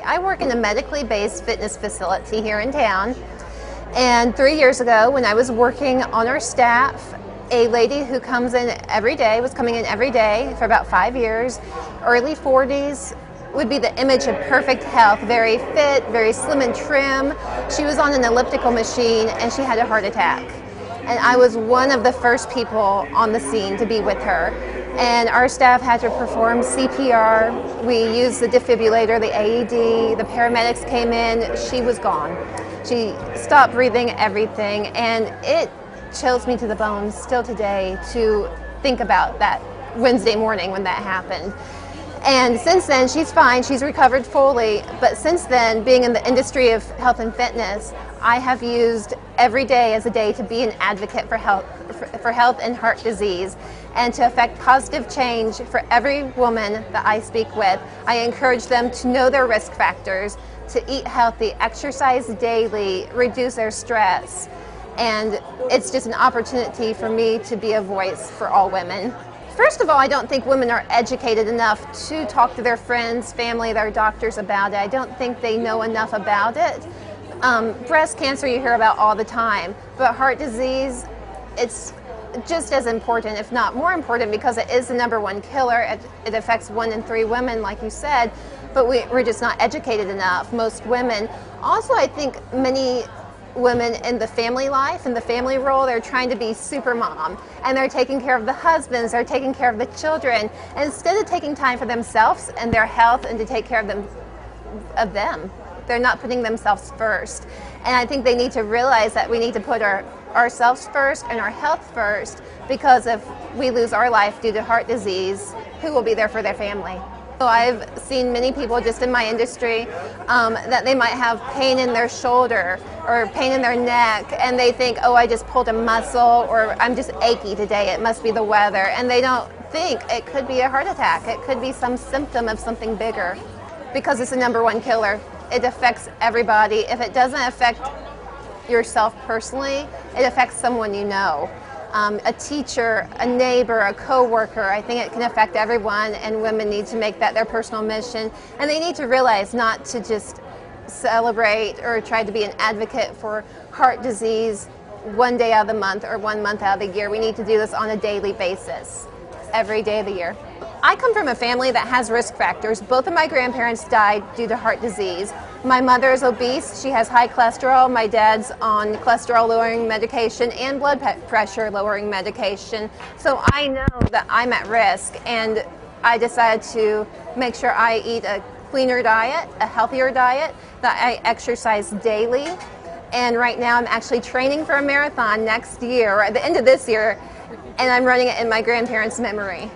I work in a medically based fitness facility here in town, and 3 years ago when I was working on our staff, a lady who comes in every day, was coming in every day for about 5 years, early 40s, would be the image of perfect health, very fit, very slim and trim. She was on an elliptical machine and she had a heart attack. And I was one of the first people on the scene to be with her. And our staff had to perform CPR. We used the defibrillator, the AED, the paramedics came in, she was gone. She stopped breathing, everything, and it chills me to the bones still today to think about that Wednesday morning when that happened. And since then, she's fine, she's recovered fully, but since then, being in the industry of health and fitness, I have used every day as a day to be an advocate for health and heart disease and to affect positive change for every woman that I speak with. I encourage them to know their risk factors, to eat healthy, exercise daily, reduce their stress, and it's just an opportunity for me to be a voice for all women. First of all, I don't think women are educated enough to talk to their friends, family, their doctors about it. I don't think they know enough about it. Breast cancer you hear about all the time, but heart disease, it's just as important, if not more important, because it is the #1 killer. It affects 1 in 3 women, like you said, but we're just not educated enough, most women. Also, I think many women in the family life, in the family role, they're trying to be super mom, and they're taking care of the husbands, they're taking care of the children, and instead of taking time for themselves and their health and to take care of them, they're not putting themselves first. And I think they need to realize that we need to put ourselves first and our health first, because if we lose our life due to heart disease, who will be there for their family? So I've seen many people just in my industry that they might have pain in their shoulder or pain in their neck, and they think, oh, I just pulled a muscle, or I'm just achy today, it must be the weather, and they don't think it could be a heart attack, it could be some symptom of something bigger, because it's the #1 killer. It affects everybody. If it doesn't affect yourself personally, it affects someone you know. A teacher, a neighbor, a co-worker. I think it can affect everyone, and women need to make that their personal mission. And they need to realize not to just celebrate or try to be an advocate for heart disease 1 day out of the month or 1 month out of the year. We need to do this on a daily basis, every day of the year. I come from a family that has risk factors. Both of my grandparents died due to heart disease. My mother is obese, she has high cholesterol. My dad's on cholesterol lowering medication and blood pressure lowering medication. So I know that I'm at risk, and I decided to make sure I eat a cleaner diet, a healthier diet, that I exercise daily. And right now I'm actually training for a marathon next year, or at the end of this year, and I'm running it in my grandparents' memory.